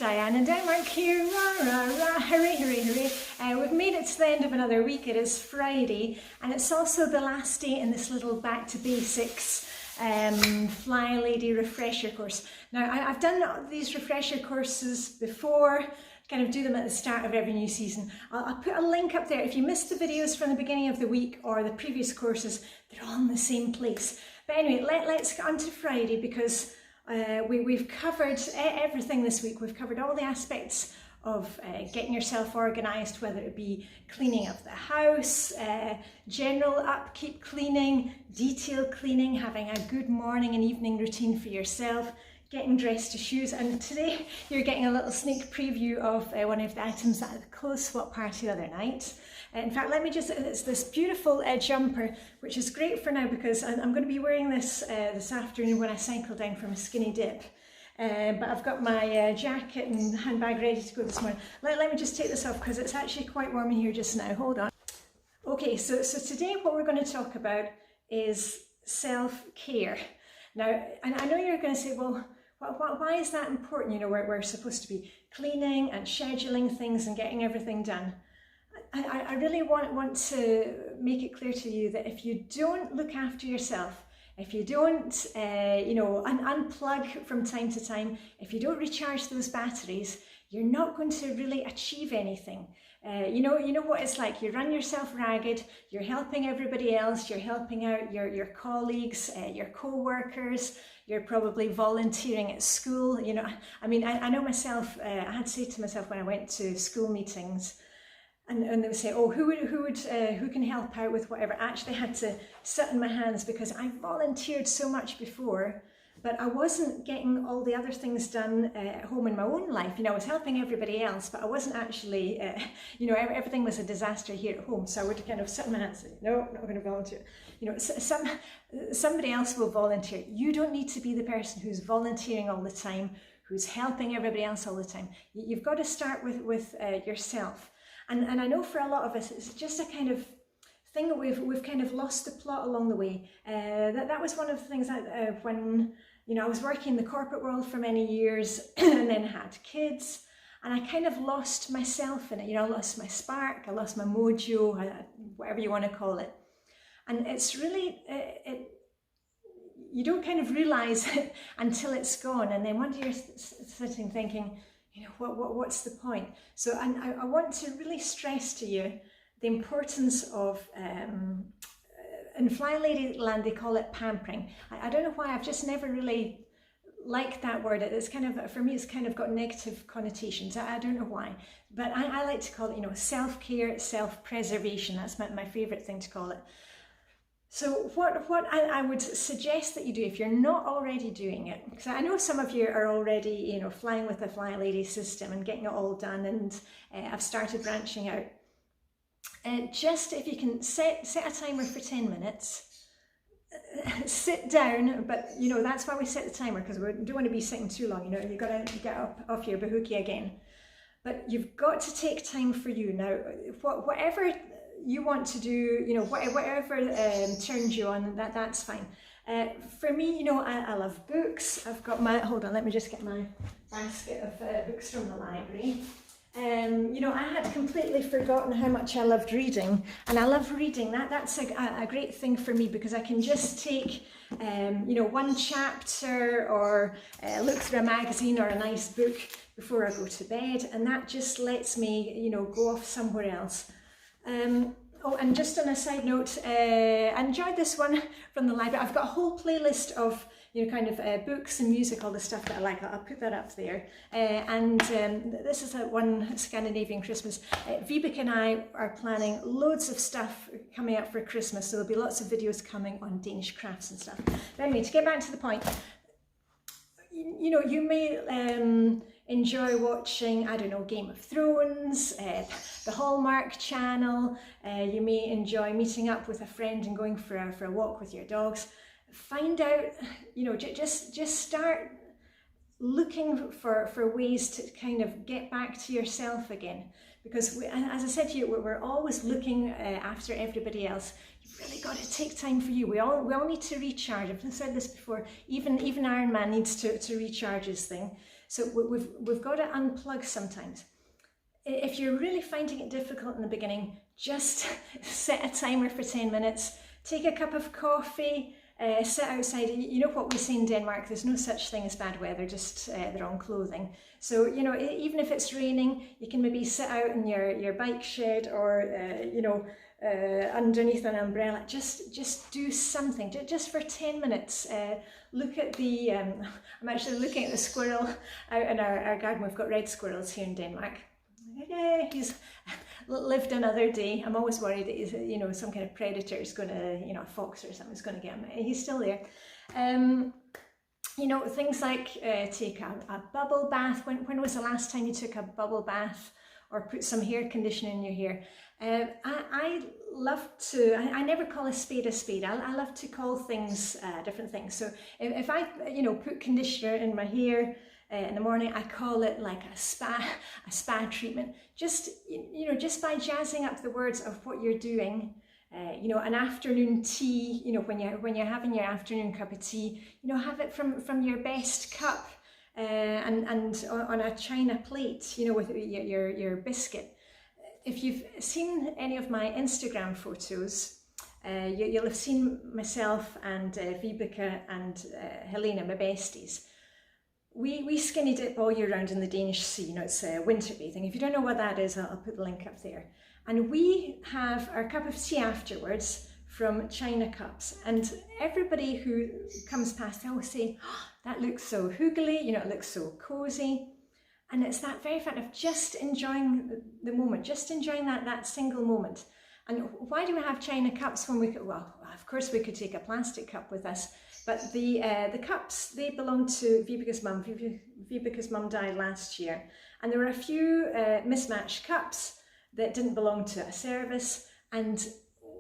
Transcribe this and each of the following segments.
Diane in Denmark here, rah, rah, rah, hooray, hooray, hooray. We've made it to the end of another week. It is Friday, and it's also the last day in this little back to basics Flylady refresher course. Now, I've done these refresher courses before, kind of do them at the start of every new season. I'll put a link up there. If you missed the videos from the beginning of the week or the previous courses, they're all in the same place. But anyway, let's get on to Friday, because we've covered everything this week. We've covered all the aspects of getting yourself organised, whether it be cleaning of the house, general upkeep cleaning, detail cleaning, having a good morning and evening routine for yourself, getting dressed to shoes. And today you're getting a little sneak preview of one of the items at the clothes swap party the other night. In fact, it's this beautiful jumper, which is great for now because I'm going to be wearing this this afternoon when I cycle down from a skinny dip. But I've got my jacket and handbag ready to go this morning. Let me just take this off because it's actually quite warm in here just now. Hold on. Okay, so today what we're going to talk about is self-care. Now, and I know you're going to say, well, why is that important? You know, we're supposed to be cleaning and scheduling things and getting everything done. I really want to make it clear to you that if you don't look after yourself, if you don't, unplug from time to time, if you don't recharge those batteries, you're not going to really achieve anything. You know what it's like. You run yourself ragged. You're helping everybody else. You're helping out your colleagues, your co-workers. You're probably volunteering at school. You know, I mean, I know myself. I had to say to myself when I went to school meetings, and they would say, oh, who can help out with whatever. I actually had to sit in my hands because I volunteered so much before, but I wasn't getting all the other things done at home in my own life. You know, I was helping everybody else, but I wasn't actually, everything was a disaster here at home. So I would kind of sit in my hands and say, no, not going to volunteer. You know, somebody else will volunteer. You don't need to be the person who's volunteering all the time, who's helping everybody else all the time. You've got to start with yourself. And I know for a lot of us, it's just a kind of thing that we've kind of lost the plot along the way. That was one of the things that when I was working in the corporate world for many years and then had kids, and I kind of lost myself in it. You know, I lost my spark, I lost my mojo, whatever you want to call it. And it's really, you don't kind of realise it until it's gone. And then one day you're sitting thinking, you know, what's the point? So I want to really stress to you the importance of, in Flylady land they call it pampering. I don't know why, I've just never really liked that word. It's kind of, for me, it's kind of got negative connotations. I don't know why, but I like to call it, you know, self-care, self-preservation. That's my favourite thing to call it. So what I would suggest that you do, if you're not already doing it, because I know some of you are already, you know, flying with the Flylady system and getting it all done, and I've started branching out. Just if you can set a timer for 10 minutes, sit down, but you know, that's why we set the timer, because we don't want to be sitting too long. You know, you've got to get up off your bahookie again. But you've got to take time for you. Now, whatever you want to do, you know, whatever turns you on, that's fine. For me, you know, I love books. I've got my, hold on, let me just get my basket of books from the library. You know, I had completely forgotten how much I loved reading, and I love reading. That's a great thing for me, because I can just take, you know, one chapter or look through a magazine or a nice book before I go to bed, and that just lets me, you know, go off somewhere else. Oh, and just on a side note, I enjoyed this one from the library. I've got a whole playlist of, you know, kind of books and music, all the stuff that I like. I'll put that up there. This is one Scandinavian Christmas. Vibeke and I are planning loads of stuff coming up for Christmas, so there'll be lots of videos coming on Danish crafts and stuff. But anyway, to get back to the point, you know, you may enjoy watching, I don't know, Game of Thrones, the Hallmark channel. You may enjoy meeting up with a friend and going for a walk with your dogs. Find out, you know, just start looking for ways to kind of get back to yourself again. Because as I said to you, we're always looking after everybody else. You've really got to take time for you. We all need to recharge. I've said this before. Even Iron Man needs to recharge his thing. So we've got to unplug sometimes. If you're really finding it difficult in the beginning, just set a timer for 10 minutes, take a cup of coffee, sit outside. You know what we say in Denmark, there's no such thing as bad weather, just the wrong clothing. So, you know, even if it's raining, you can maybe sit out in your bike shed or, you know, underneath an umbrella. Just do something, just for 10 minutes. Look at the, I'm actually looking at the squirrel out in our garden. We've got red squirrels here in Denmark. Yeah, he's lived another day. I'm always worried that he's, you know, some kind of predator is going to, you know, a fox or something is going to get him. He's still there. You know, things like take a bubble bath. When was the last time you took a bubble bath? Or put some hair conditioner in your hair? I love to, I never call a spade a spade. I love to call things different things. So if I, you know, put conditioner in my hair, in the morning, I call it like a spa treatment. Just, you know, just by jazzing up the words of what you're doing. You know, an afternoon tea, you know, when you're having your afternoon cup of tea, you know, have it from your best cup, and on a china plate, you know, with your biscuit. If you've seen any of my Instagram photos, you'll have seen myself and Vibeke and Helena, my besties. We skinny dip all year round in the Danish Sea. You know, it's winter bathing. If you don't know what that is, I'll put the link up there. And we have our cup of tea afterwards from china cups. And everybody who comes past, they always say, oh, that looks so hoogly, you know, it looks so cozy. And it's that very fact of just enjoying the moment, just enjoying that single moment. And why do we have china cups when we could, well, of course we could take a plastic cup with us, but the cups, they belong to Vibeke's mum. Vibeke's mum died last year. And there were a few mismatched cups that didn't belong to a service, and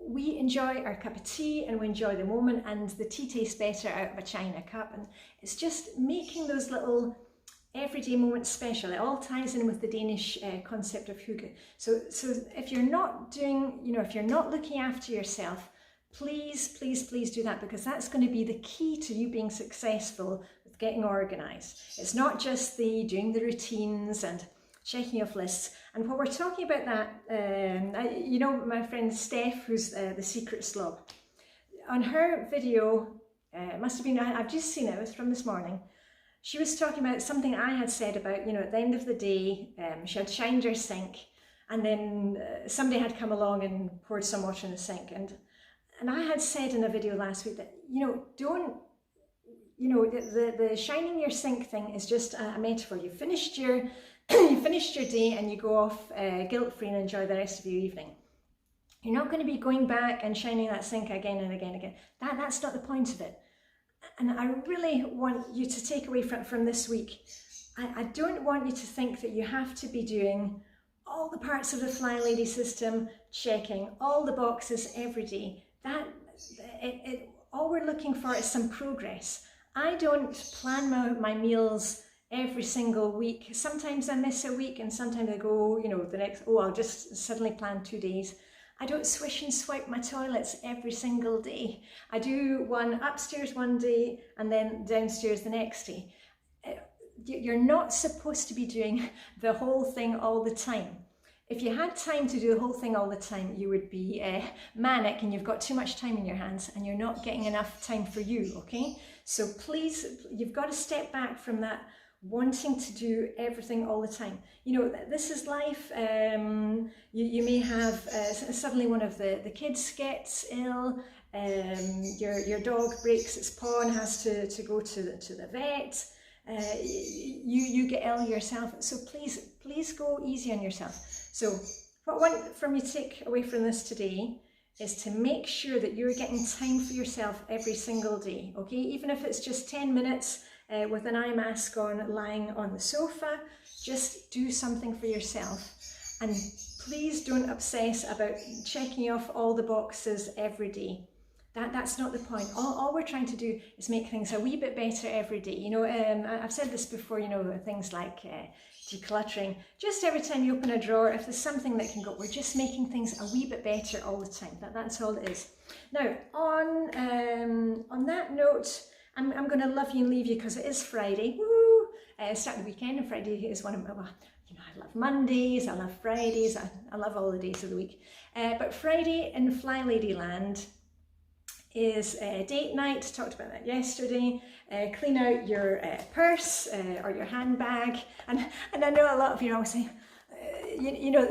we enjoy our cup of tea and we enjoy the moment, and the tea tastes better out of a china cup. And it's just making those little everyday moments special. It all ties in with the Danish concept of hygge. So if you're not doing, you know, if you're not looking after yourself, please do that, because that's going to be the key to you being successful with getting organized. It's not just doing the routines and checking off lists. And while we're talking about that, you know, my friend Steph, who's the secret slob, on her video, it must have been, I've just seen it, it was from this morning, she was talking about something I had said about, you know, at the end of the day, she had shined her sink, and then somebody had come along and poured some water in the sink. And I had said in a video last week that, you know, don't, you know, the shining your sink thing is just a metaphor. You finished your day and you go off guilt-free and enjoy the rest of your evening. You're not going to be going back and shining that sink again and again and again. That's not the point of it. And I really want you to take away from this week, I don't want you to think that you have to be doing all the parts of the Flylady system, checking all the boxes every day. All we're looking for is some progress. I don't plan my meals every single week. Sometimes I miss a week, and sometimes I go, you know, the next, I'll just suddenly plan 2 days. I don't swish and swipe my toilets every single day. I do one upstairs one day and then downstairs the next day. You're not supposed to be doing the whole thing all the time. If you had time to do the whole thing all the time, you would be manic, and you've got too much time in your hands and you're not getting enough time for you, okay? So please, you've got to step back from that wanting to do everything all the time. You know, this is life. You may have suddenly one of the kids gets ill, your dog breaks its paw and has to go to the vet. You get ill yourself, so please go easy on yourself. So what I want from you to take away from this today is to make sure that you're getting time for yourself every single day, okay? Even if it's just 10 minutes with an eye mask on, lying on the sofa, just do something for yourself. And please don't obsess about checking off all the boxes every day. That's not the point. All we're trying to do is make things a wee bit better every day. You know, I've said this before, you know, things like decluttering. Just every time you open a drawer, if there's something that can go, we're just making things a wee bit better all the time. That's all it is. Now, on that note, I'm going to love you and leave you because it is Friday. Woo! start the weekend, and Friday is one of my, you know, I love Mondays, I love Fridays, I love all the days of the week. But Friday in Flylady Land is date night. Talked about that yesterday. Clean out your purse or your handbag, and I know a lot of you always say, you know,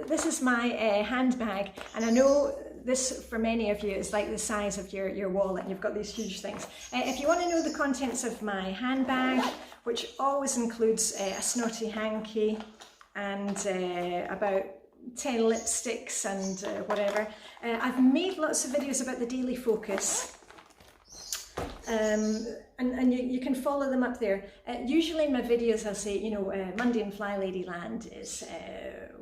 this is my handbag, and I know this for many of you is like the size of your wallet. You've got these huge things. If you want to know the contents of my handbag, which always includes a snotty hanky and about 10 lipsticks and whatever. I've made lots of videos about the daily focus, and you can follow them up there. Usually in my videos I'll say, you know, Monday in Flylady Land is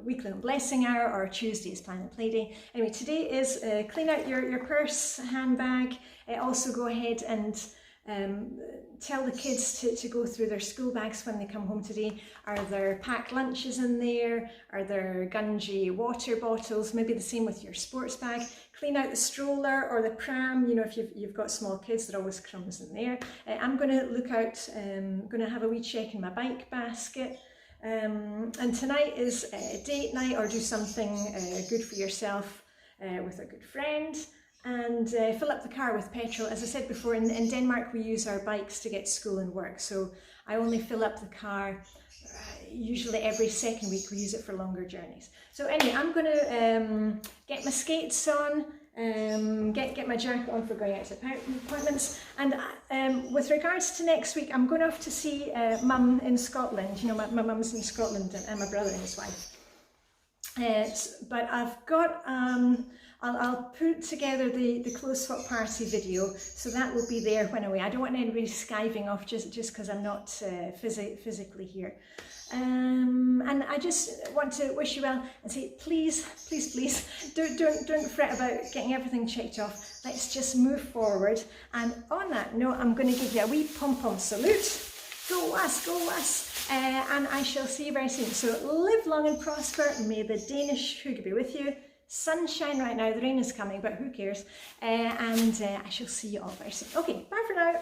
weekly and blessing hour, or Tuesday is plan and play day. Anyway, today is clean out your purse, handbag. Also go ahead and tell the kids to go through their school bags when they come home today. Are there packed lunches in there? Are there Gungy water bottles? Maybe the same with your sports bag. Clean out the stroller or the pram. You know, if you've got small kids, there are always crumbs in there. I'm going to look out, going to have a wee check in my bike basket. And tonight is date night, or do something good for yourself with a good friend. And fill up the car with petrol. As I said before, in Denmark we use our bikes to get to school and work, so I only fill up the car usually every second week. We use it for longer journeys. So anyway, I'm going to get my skates on, get my jacket on for going out to appointments, and with regards to next week, I'm going off to see Mum in Scotland. You know, my mum's in Scotland, and my brother and his wife. But I've got I'll put together the clothes swap party video, so that will be there when away. I don't want anybody skiving off just because I'm not physically here. And I just want to wish you well and say, please, don't fret about getting everything checked off. Let's just move forward. And on that note, I'm going to give you a wee pom-pom salute. Go us, go us. And I shall see you very soon. So live long and prosper. May the Danish hygge be with you. Sunshine right now, the rain is coming, but who cares? And I shall see you all very soon. Okay, bye for now.